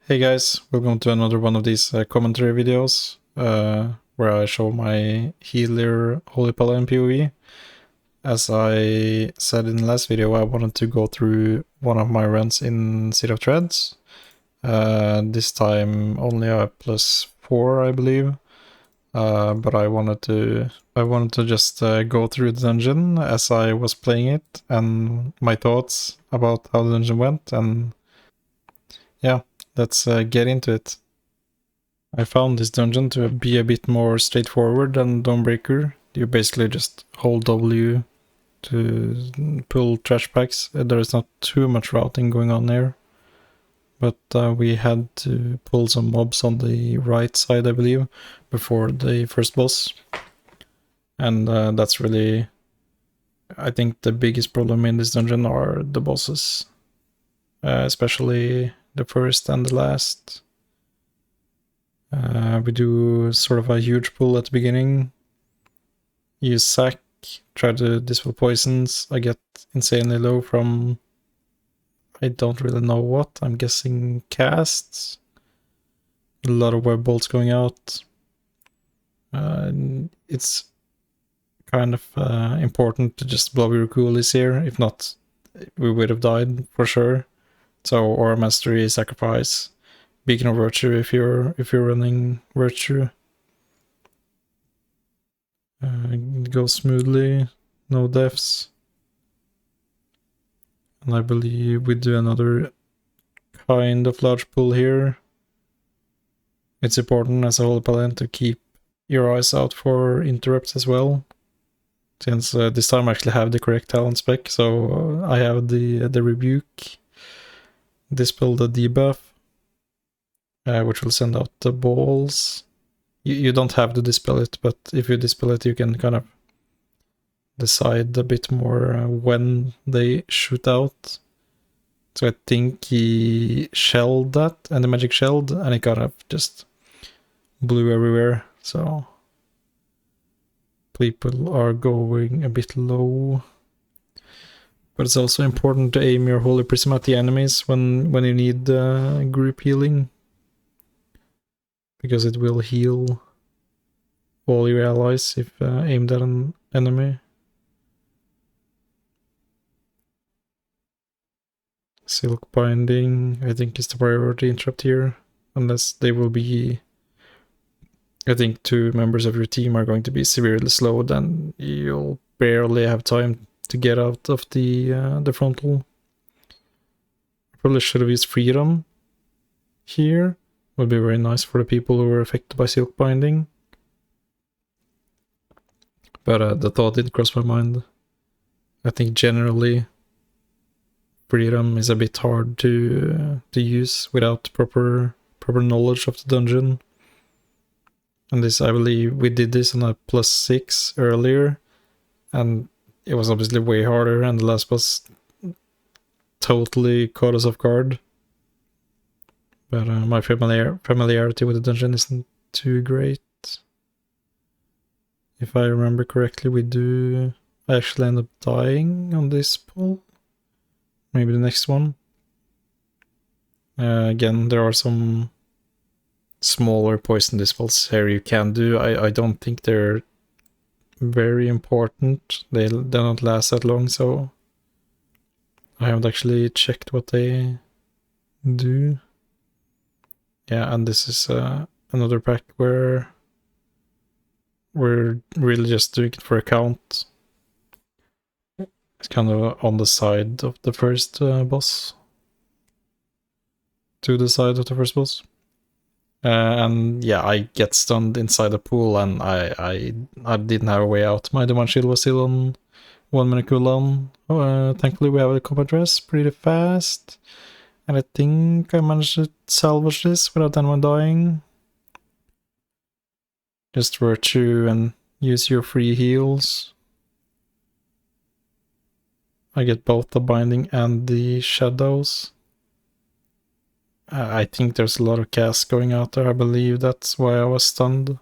Hey guys, welcome to another one of these commentary videos where I show my healer Holy Paladin PoV. As I said in the last video, I wanted to go through one of my runs in City of Treads. This time only a +4, I believe. But I wanted to just go through the dungeon as I was playing it and my thoughts about how the dungeon went, and yeah, let's get into it. I found this dungeon to be a bit more straightforward than Dawnbreaker. You basically just hold W to pull trash packs. There is not too much routing going on there. But we had to pull some mobs on the right side, I believe, before the first boss. And that's really, I think, the biggest problem in this dungeon are the bosses. Especially the first and the last. We do sort of a huge pull at the beginning. Use sack, try to dispel poisons. I get insanely low from, I don't really know what. I'm guessing casts. A lot of web bolts going out. It's kind of important to just blow your coolies here. If not, we would have died for sure. So, or mastery, sacrifice, beacon of virtue if you're running virtue. It goes smoothly, no deaths. And I believe we do another kind of large pull here. It's important as a Holy Paladin to keep your eyes out for interrupts as well. Since this time I actually have the correct talent spec, so I have the rebuke, dispel the debuff, which will send out the balls. You don't have to dispel it, but if you dispel it, you can kind of decide a bit more when they shoot out. So I think he shelled that, and the magic shelled, and it kind of just blew everywhere. So people are going a bit low. But it's also important to aim your Holy Prism at the enemies when you need group healing. Because it will heal all your allies if aimed at an enemy. Silk Binding, I think, is the priority interrupt here. Unless they will be... I think 2 members of your team are going to be severely slowed, and you'll barely have time to get out of the frontal. I probably should have used Freedom here. Would be very nice for the people who were affected by Silk Binding. But the thought didn't cross my mind. I think generally Freedom is a bit hard to use without proper knowledge of the dungeon. And this, I believe we did this on a +6 earlier, and it was obviously way harder, and the last boss totally caught us off guard. But my familiarity with the dungeon isn't too great. If I remember correctly, I actually end up dying on this pull. Maybe the next one. Again, there are some smaller poison dispels here you can do. I don't think they're very important. They don't last that long, so I haven't actually checked what they do. Yeah, and this is another pack where we're really just doing it for a count. It's kind of on the side of the first boss. To the side of the first boss. And yeah, I get stunned inside the pool, and I didn't have a way out. My Divine Shield was still on 1 minute cooldown. Thankfully we have a combat dress pretty fast. And I think I managed to salvage this without anyone dying. Just virtue and use your free heals. I get both the binding and the shadows. I think there's a lot of casts going out there. I believe that's why I was stunned.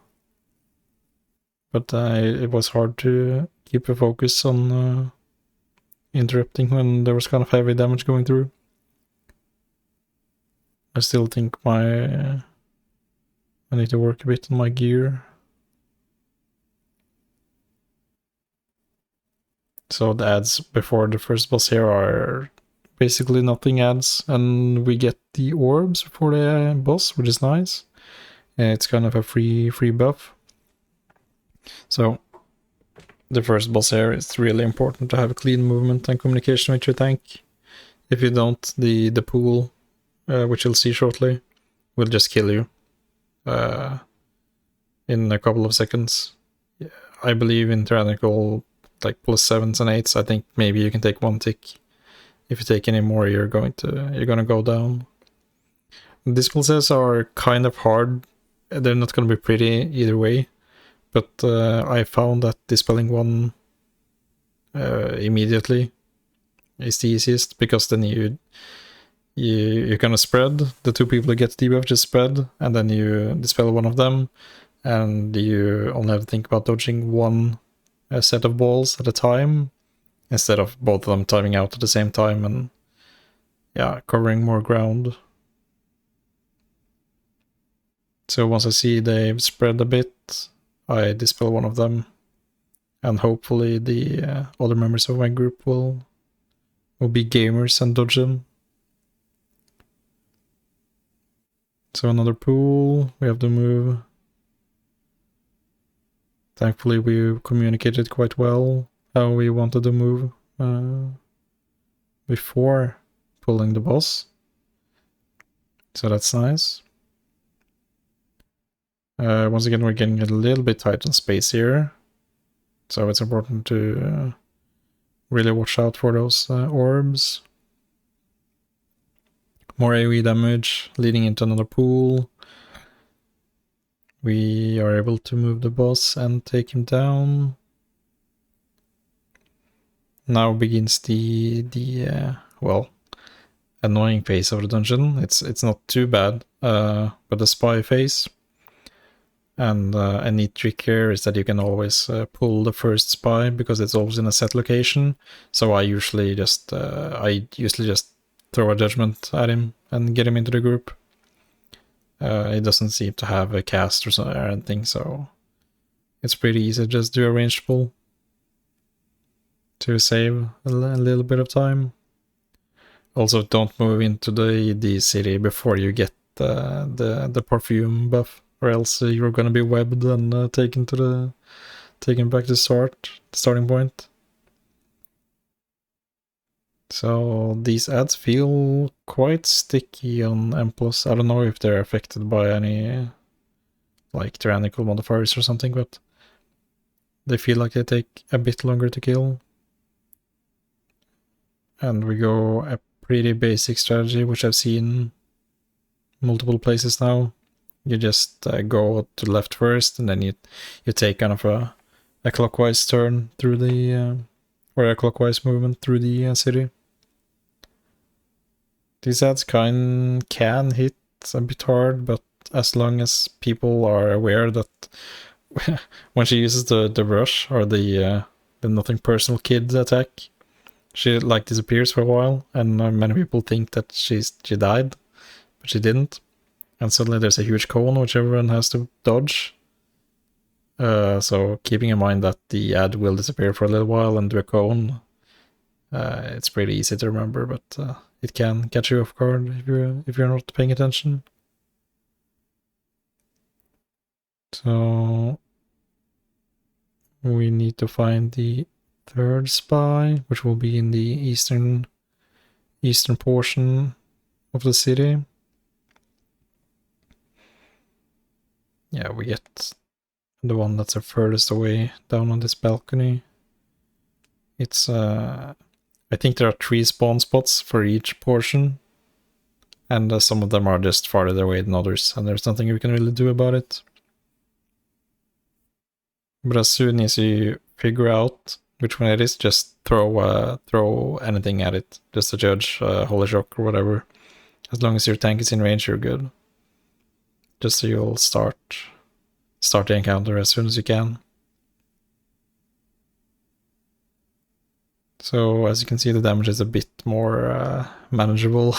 But it was hard to keep a focus on interrupting when there was kind of heavy damage going through. I still think I need to work a bit on my gear. So the ads before the first boss here are basically nothing ads, and we get the orbs for the boss, which is nice. It's kind of a free buff. So the first boss here, it's really important to have a clean movement and communication with your tank. If you don't, the pool, which you'll see shortly, will just kill you in a couple of seconds. I believe in tyrannical like +7s and 8s. I think maybe you can take one tick. If you take any more, you're gonna go down. Dispulses are kind of hard. They're not gonna be pretty either way, but I found that dispelling one immediately is the easiest, because then you kind of spread. The two people who get debuff just spread, and then you dispel one of them, and you only have to think about dodging one set of balls at a time, instead of both of them timing out at the same time and covering more ground. So once I see they've spread a bit, I dispel one of them, and hopefully the other members of my group will be gamers and dodge them. So another pool, we have to move. Thankfully we communicated quite well how we wanted to move before pulling the boss. So that's nice. Once again, we're getting a little bit tight on space here, so it's important to really watch out for those orbs. More AoE damage leading into another pool. We are able to move the boss and take him down. Now begins the well, annoying phase of the dungeon. It's not too bad, but the spy phase. And a neat trick here is that you can always pull the first spy, because it's always in a set location. So I usually just throw a judgment at him and get him into the group. It doesn't seem to have a cast or anything, so it's pretty easy to just do a ranged pull to save a little bit of time. Also, don't move into the city before you get the perfume buff, or else you're gonna be webbed and taken back to starting point. So these ads feel quite sticky on M+. I don't know if they're affected by any like tyrannical modifiers or something, but they feel like they take a bit longer to kill. And we go a pretty basic strategy, which I've seen multiple places now. You just go to the left first, and then you take kind of a clockwise turn through the or a clockwise movement through the city. These ads can hit a bit hard, but as long as people are aware that when she uses the rush or the nothing personal kid attack, she like disappears for a while, and many people think that she died, but she didn't. And suddenly there's a huge cone which everyone has to dodge. So keeping in mind that the ad will disappear for a little while and do a cone, it's pretty easy to remember, but it can catch you off guard if you're not paying attention. So we need to find the third spy, which will be in the eastern portion of the city. Yeah, we get the one that's the furthest away down on this balcony. It's I think there are 3 spawn spots for each portion, and some of them are just farther away than others, and there's nothing we can really do about it. But as soon as you figure out which one it is, just throw anything at it, just a judge, holy shock or whatever. As long as your tank is in range, you're good. Just so you'll start the encounter as soon as you can. So as you can see, the damage is a bit more manageable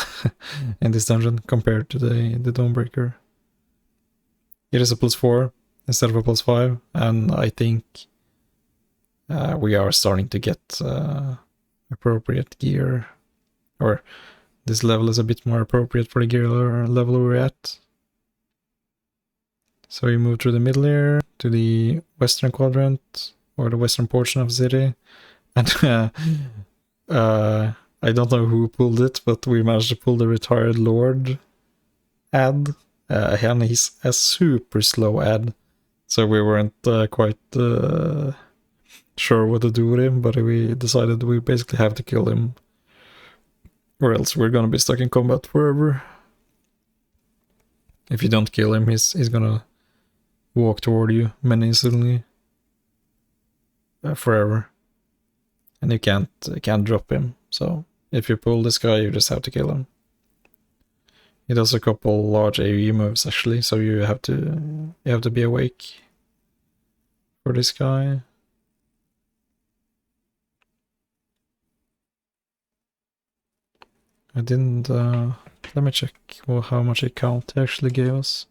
in this dungeon compared to the Dawnbreaker. It is a +4 instead of a +5, and I think we are starting to get appropriate gear, or this level is a bit more appropriate for the gear level we're at. So we move through the middle here to the western quadrant, or the western portion of the city, and I don't know who pulled it, but we managed to pull the retired lord ad, and he's a super slow ad, so we weren't quite sure what to do with him, but we decided we basically have to kill him, or else we're gonna be stuck in combat forever. If you don't kill him, he's gonna walk toward you menacingly forever, and you can't drop him. So if you pull this guy, you just have to kill him. He does a couple large AoE moves actually, so you have to be awake for this guy. I didn't let me check how much count he actually gave us.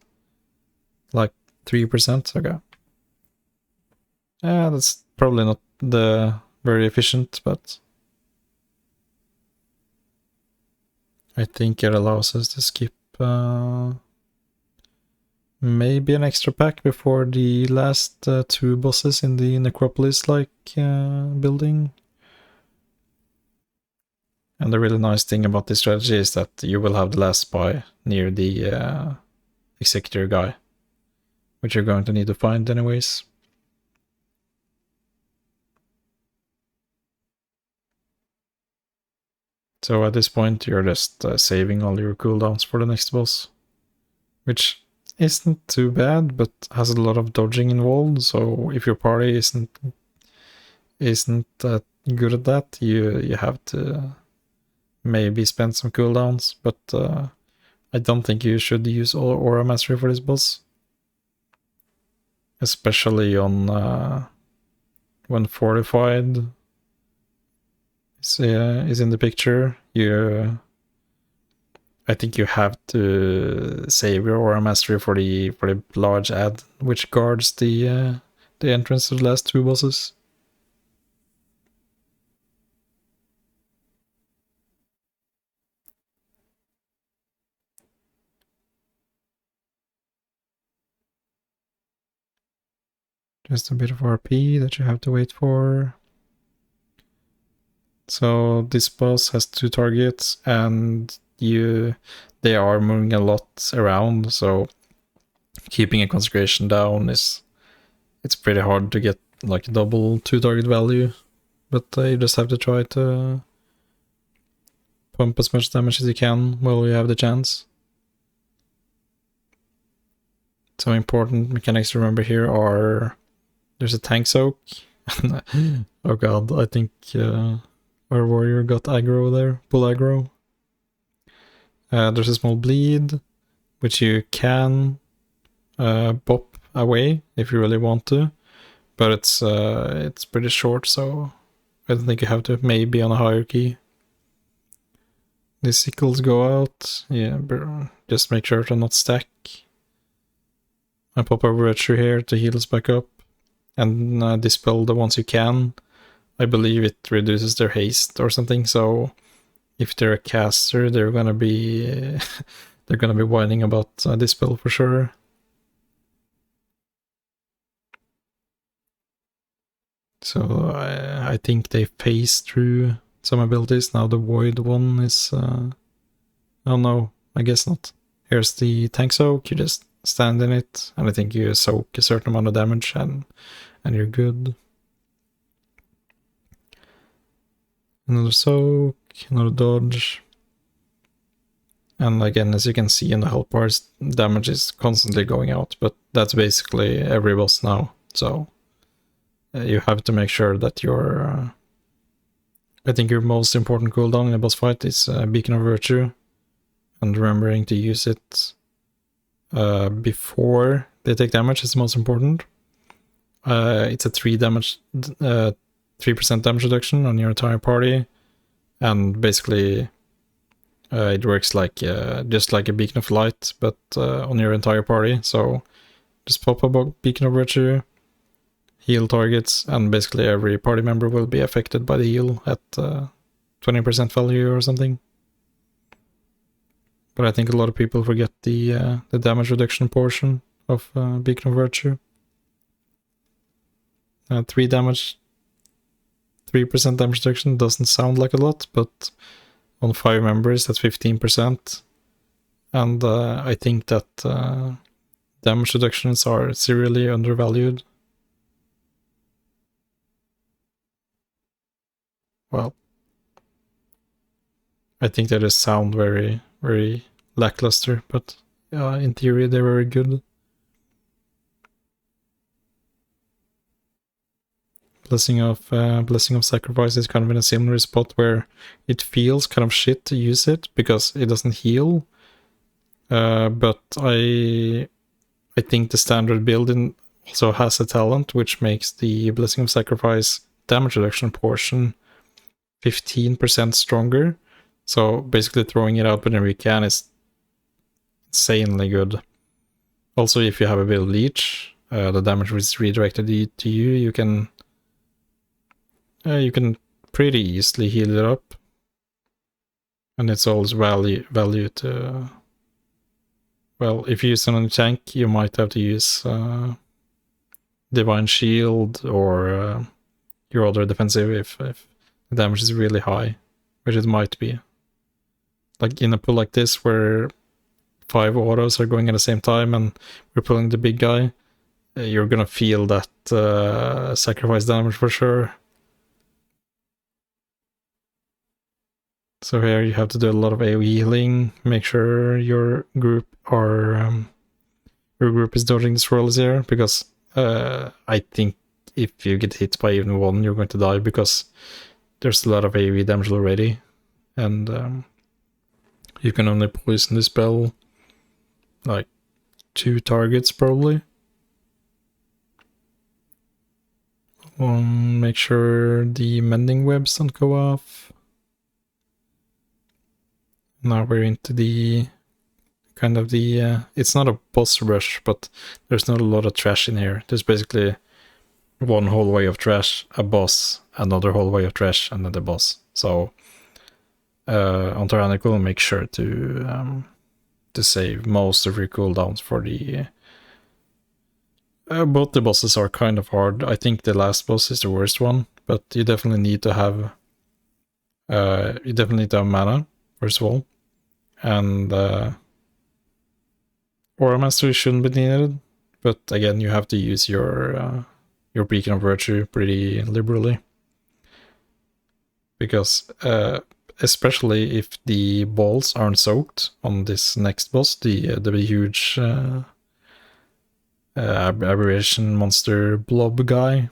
Like 3%. Okay. Yeah, that's probably not the very efficient, but I think it allows us to skip maybe an extra pack before the last 2 bosses in the necropolis-like building. And the really nice thing about this strategy is that you will have the last spy near the executor guy, which you're going to need to find anyways. So at this point, you're just saving all your cooldowns for the next boss, which isn't too bad, but has a lot of dodging involved. So if your party isn't that good at that, you have to maybe spend some cooldowns. But I don't think you should use Aura Mastery for this boss, especially on when Fortified is in the picture. I think you have to save your Aura Mastery for the large ad, which guards the entrance to the last 2 bosses. Just a bit of RP that you have to wait for. So this boss has 2 targets, and they are moving a lot around, so keeping a concentration down it's pretty hard to get like double 2 target value, but you just have to try to pump as much damage as you can while you have the chance. Some important mechanics to remember here are there's a tank soak. Oh god, I think our warrior got aggro there, pull aggro. There's a small bleed, which you can pop away if you really want to, but it's pretty short, so I don't think you have to. Maybe on a higher key. The sickles go out. Yeah, just make sure to not stack. I pop over Retro here to heal us back up, and dispel the ones you can. I believe it reduces their haste or something, so if they're a caster, they're gonna be whining about dispel for sure. So I think they phased through some abilities. Now the void one is oh no, I guess not. Here's the tank soak, you just stand in it, and I think you soak a certain amount of damage and you're good. Another soak, another dodge. And again, as you can see in the health bars, damage is constantly going out, but that's basically every boss now, so you have to make sure that your I think your most important cooldown in a boss fight is Beacon of Virtue, and remembering to use it before they take damage is the most important. It's a 3 3% damage reduction on your entire party, and basically it works like just like a beacon of light, but on your entire party. So just pop a beacon of virtue, heal targets, and basically every party member will be affected by the heal at 20% value or something. But I think a lot of people forget the damage reduction portion of Beacon of Virtue. 3% damage reduction doesn't sound like a lot, but on 5 members that's 15%. And I think that damage reductions are severely undervalued. Well, I think they just sound very, very lackluster, but in theory they're very good. Blessing of Sacrifice is kind of in a similar spot where it feels kind of shit to use it because it doesn't heal. But I think the standard build also has a talent which makes the Blessing of Sacrifice damage reduction portion 15% stronger. So basically throwing it out whenever you can is insanely good. Also, if you have a bit of leech, the damage is redirected to you. You can pretty easily heal it up, and it's always value to. Well, if you use it on a tank, you might have to use Divine Shield or your other defensive if the damage is really high, which it might be. Like in a pull like this where 5 autos are going at the same time and we're pulling the big guy, you're gonna feel that sacrifice damage for sure. So here you have to do a lot of AoE healing, make sure your group is dodging the swirls here, because I think if you get hit by even one, you're going to die because there's a lot of AoE damage already, and you can only poison the spell like 2 targets probably. Make sure the mending webs don't go off. Now we're into the kind of the it's not a boss rush, but there's not a lot of trash in here. There's basically one hallway of trash, a boss, another hallway of trash, and then the boss. So on Tyrannical, make sure to save most of your cooldowns for the both the bosses are kind of hard. I think the last boss is the worst one, but you definitely need to have mana first of all, and Aura Mastery shouldn't be needed, but again you have to use your Beacon of Virtue pretty liberally, because especially if the balls aren't soaked on this next boss, the huge aberration monster blob guy,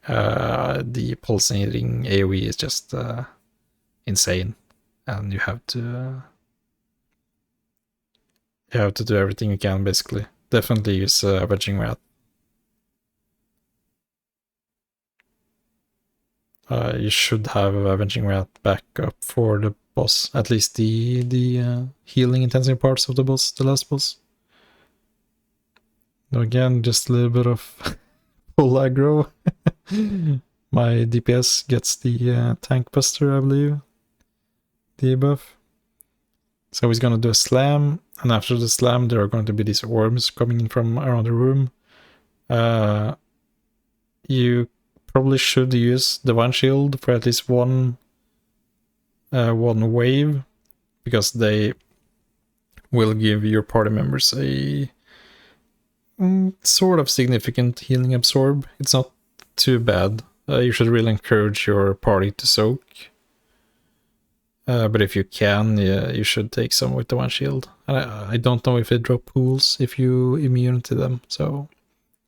the pulsating AoE is just insane, and you have to do everything you can basically. Definitely use Avenging Wrath. You should have Avenging Wrath back up for the boss, at least the healing intensity parts of the boss, the last boss. Now again, just a little bit of full aggro. My DPS gets the tank buster, I believe, debuff. So he's gonna do a slam, and after the slam there are going to be these orbs coming in from around the room. You probably should use Divine Shield for at least one wave, because they will give your party members a sort of significant healing absorb. It's not too bad. You should really encourage your party to soak. But if you can, yeah, you should take some with the Divine Shield. And I don't know if they drop pools if you immune to them. So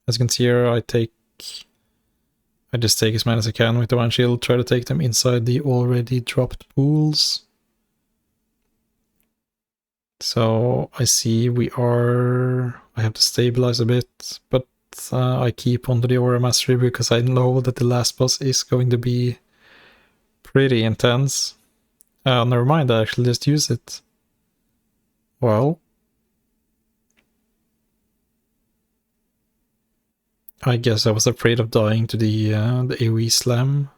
as you can see here, I just take as many as I can with the Divine Shield, try to take them inside the already dropped pools. So I see I have to stabilize a bit, but I keep onto the Aura Mastery because I know that the last boss is going to be pretty intense. Never mind, I actually just use it. Well, I guess I was afraid of dying to the AoE slam.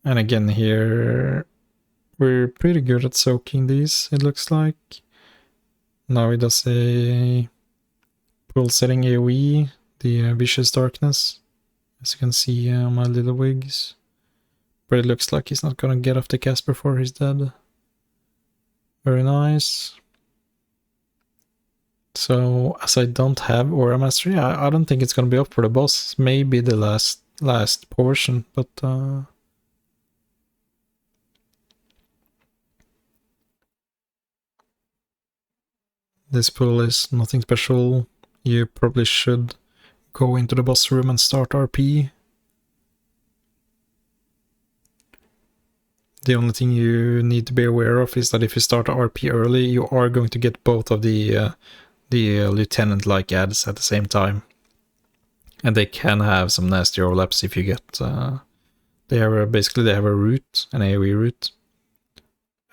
And again here, we're pretty good at soaking these, it looks like. Now he does a pulsating AoE, the Vicious Darkness, as you can see on my little wigs. But it looks like he's not gonna get off the cast before he's dead. Very nice. So, as I don't have Aura Mastery, I don't think it's gonna be up for the boss. Maybe the last portion, but this pull is nothing special. You probably should go into the boss room and start RP. The only thing you need to be aware of is that if you start RP early, you are going to get both of the lieutenant-like ads at the same time. And they can have some nasty overlaps if you get... they have a route, an AoE route,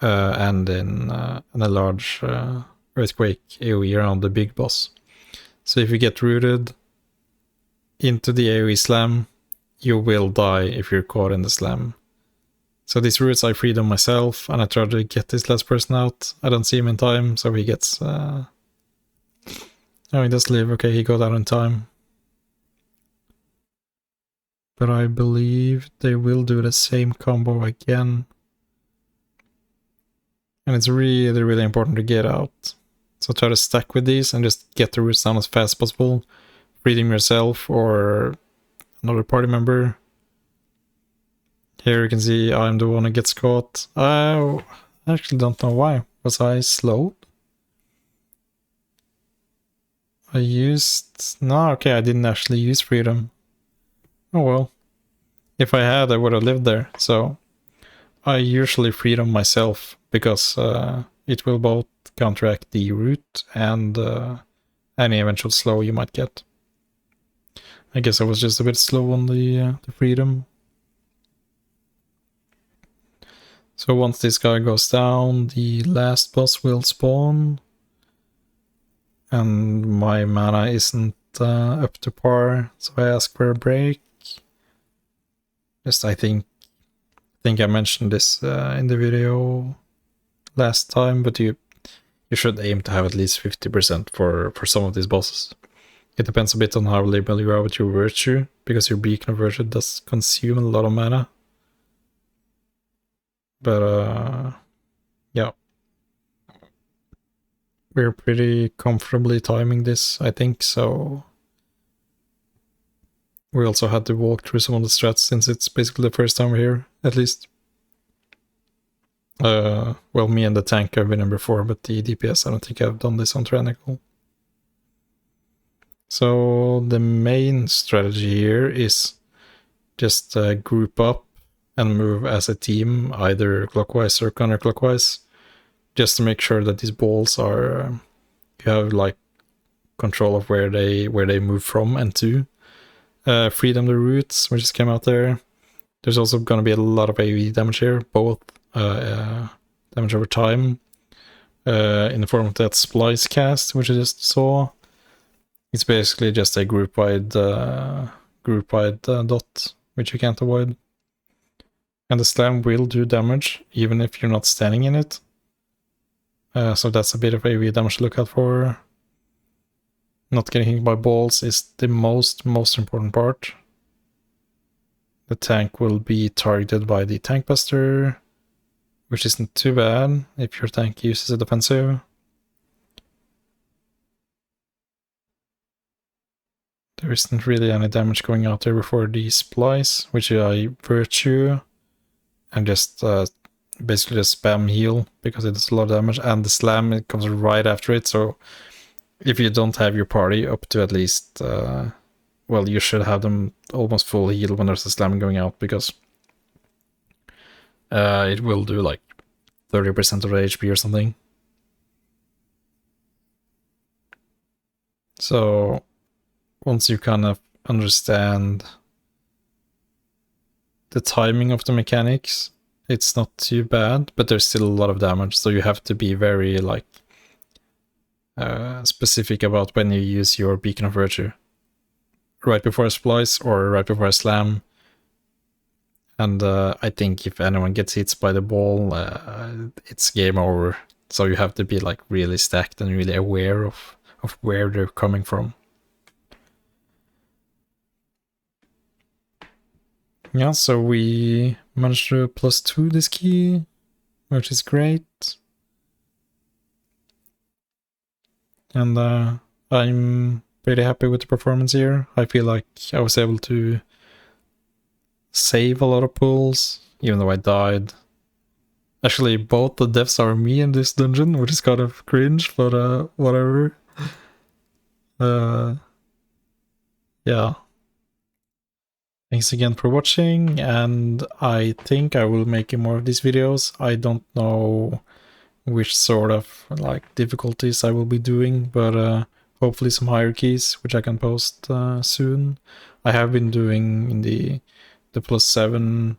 and then a large Earthquake AoE around the big boss. So if you get rooted into the AoE slam, you will die if you're caught in the slam. So these routes I freed on myself, and I try to get this last person out. I don't see him in time, so he gets... oh, he does live. Okay, he got out in time. But I believe they will do the same combo again. And it's really, really important to get out. So try to stack with these and just get the routes down as fast as possible. Free them yourself or another party member. Here you can see I'm the one who gets caught. I actually don't know why. Was I slowed? I used... No, okay, I didn't actually use freedom. Oh well. If I had, I would have lived there. So I usually freedom myself because it will both counteract the route and any eventual slow you might get. I guess I was just a bit slow on the freedom. So once this guy goes down, the last boss will spawn. And my mana isn't up to par, so I ask for a break. Just I think I mentioned this in the video last time, but you should aim to have at least 50% for some of these bosses. It depends a bit on how liberal you are with your virtue, because your beacon of virtue does consume a lot of mana. But yeah. We're pretty comfortably timing this, I think, so... We also had to walk through some of the strats since it's basically the first time we're here, at least. Well, me and the tank have been in before, but the DPS, I don't think I've done this on Tyrannical. So the main strategy here is just group up and move as a team, either clockwise or counterclockwise, just to make sure that these balls are you have like control of where they move from and to. Free them the routes, which just came out there. There's also going to be a lot of AoE damage here, both damage over time, in the form of that splice cast, which I just saw. It's basically just a group-wide dot, which you can't avoid. And the slam will do damage, even if you're not standing in it. So that's a bit of AoE damage to look out for. Not getting hit by balls is the most important part. The tank will be targeted by the tank buster, which isn't too bad if your tank uses a defensive. There isn't really any damage going out there before the splice, which I virtue and just basically just spam heal because it does a lot of damage, and the slam, it comes right after it. So if you don't have your party up to at least well, you should have them almost full heal when there's a slam going out, because it will do like 30% of the HP or something. So once you kind of understand the timing of the mechanics, it's not too bad, but there's still a lot of damage, so you have to be very like specific about when you use your Beacon of Virtue. Right before a splice or right before a slam. And I think if anyone gets hit by the ball, it's game over. So you have to be like really stacked and really aware of where they're coming from. Yeah, so we managed to +2 this key, which is great. And I'm pretty happy with the performance here. I feel like I was able to save a lot of pulls, even though I died. Actually, both the deaths are me in this dungeon, which is kind of cringe, but whatever. Yeah. Thanks again for watching, and I think I will make more of these videos. I don't know which sort of like difficulties I will be doing, but hopefully some hierarchies, which I can post soon. I have been doing in the +7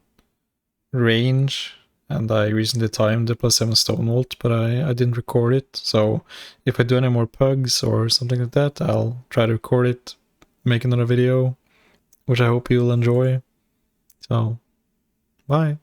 range, and I recently timed the +7 Stonevolt, but I didn't record it. So if I do any more pugs or something like that, I'll try to record it, make another video, which I hope you'll enjoy. So, bye.